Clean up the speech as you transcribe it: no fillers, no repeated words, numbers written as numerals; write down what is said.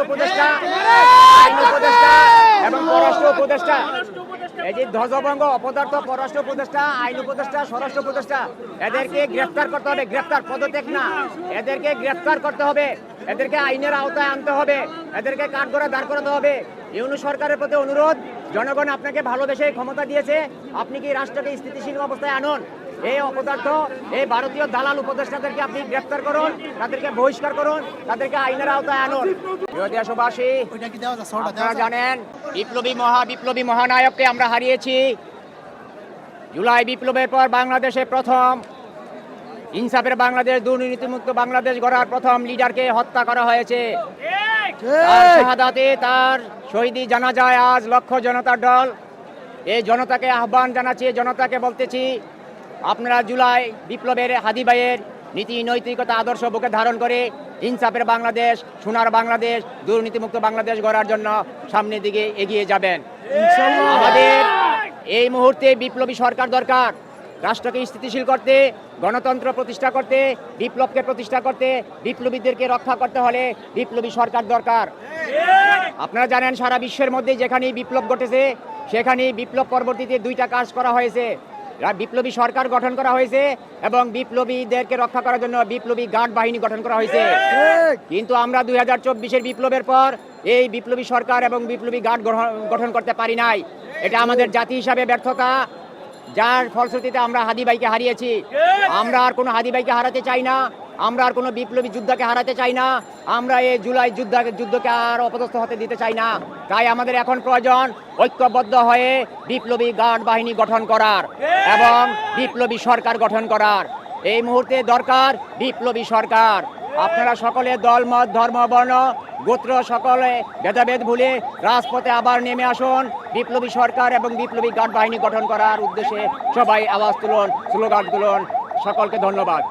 উপদেষ্টা, আইন উপদেষ্টা এবং পররাষ্ট্র উপদেষ্টা, এই যে ধ্বজভঙ্গ অপদার্থ পররাষ্ট্র উপদেষ্টা, আইন উপদেষ্টা, স্বরাষ্ট্র উপদেষ্টা, এদেরকে গ্রেফতার করতে হবে। গ্রেফতার পদত্যাগ না, এদেরকে গ্রেফতার করতে হবে, এদেরকে আইনের আওতায় আনতে হবে, এদেরকে কাঠগড়ায় দাঁড় করাতে হবে। ইউনূস সরকারের প্রতি অনুরোধ, জনগণ আপনাকে ভালোবেসে ক্ষমতা দিয়েছে, আপনি কি রাষ্ট্রকে স্থিতিশীল অবস্থায় আনুন। এই অপদার্থ, এই ভারতীয় দালাল উপদেষ্টাদেরকে আপনি গ্রেফতার করুন, তাদেরকে বহিষ্কার করুন, তাদেরকে আইনের আওতায় আনুন। প্রিয় দেশবাসী, আপনারা জানেন বিপ্লবী মহানায়ককে আমরা হারিয়েছি। জুলাই বিপ্লবের পর বাংলাদেশে প্রথম ইনসাফের বাংলাদেশ, দুর্নীতিমুক্ত বাংলাদেশ গড়ার প্রথম লিডারকে হত্যা করা হয়েছে। তার শাহাদাতে, তার শহীদি জানাজায় আজ লক্ষ জনতার দল। এই জনতাকে আহ্বান জানাচ্ছি, জনতাকে বলতেছি, আপনারা জুলাই বিপ্লবের হাদি ভাইয়ের নীতি নৈতিকতা আদর্শ বুকে ধারণ করে ইনসাফের বাংলাদেশ, সোনার বাংলাদেশ, দুর্নীতিমুক্ত বাংলাদেশ গড়ার জন্য সামনের দিকে এগিয়ে যাবেন। আমাদের এই মুহূর্তে বিপ্লবী সরকার দরকার। রাষ্ট্রকে স্থিতিশীল করতে, গণতন্ত্র প্রতিষ্ঠা করতে, বিপ্লবকে প্রতিষ্ঠা করতে, বিপ্লবীদেরকে রক্ষা করতে হলে বিপ্লবী সরকার দরকার। আপনারা জানেন সারা বিশ্বের মধ্যে যেখানেই বিপ্লব ঘটেছে সেখানেই বিপ্লব পরবর্তীতে দুইটা কাজ করা হয়েছে। বিপ্লবী সরকার গঠন করা হয়েছে এবং বিপ্লবীদেরকে রক্ষা করার জন্য বিপ্লবী গার্ড বাহিনী গঠন করা হয়েছে। কিন্তু আমরা 2024-এর বিপ্লবের পর এই বিপ্লবী সরকার এবং বিপ্লবী গার্ড গঠন করতে পারি নাই। এটা আমাদের জাতি হিসাবে ব্যর্থতা, যার ফলশ্রুতিতে আমরা হাদি ভাইকে হারিয়েছি। আমরা আর কোনো হাদি ভাইকে হারাতে চাই না, আমরা আর কোনো বিপ্লবী যোদ্ধাকে হারাতে চাই না, আমরা এই জুলাই যুদ্ধকে আর অপদস্থ হতে দিতে চাই না। তাই আমাদের এখন প্রয়োজন ঐক্যবদ্ধ হয়ে বিপ্লবী গার্ড বাহিনী গঠন করার এবং বিপ্লবী সরকার গঠন করার। এই মুহূর্তে দরকার বিপ্লবী সরকার। আপনারা সকলে দলমত, ধর্ম, বর্ণ, গোত্র সকলে ভেদাভেদ ভুলে রাজপথে আবার নেমে আসুন। বিপ্লবী সরকার এবং বিপ্লবী গার্ড বাহিনী গঠন করার উদ্দেশ্যে সবাই আওয়াজ তুলুন, স্লোগান তুলুন। সকলকে ধন্যবাদ।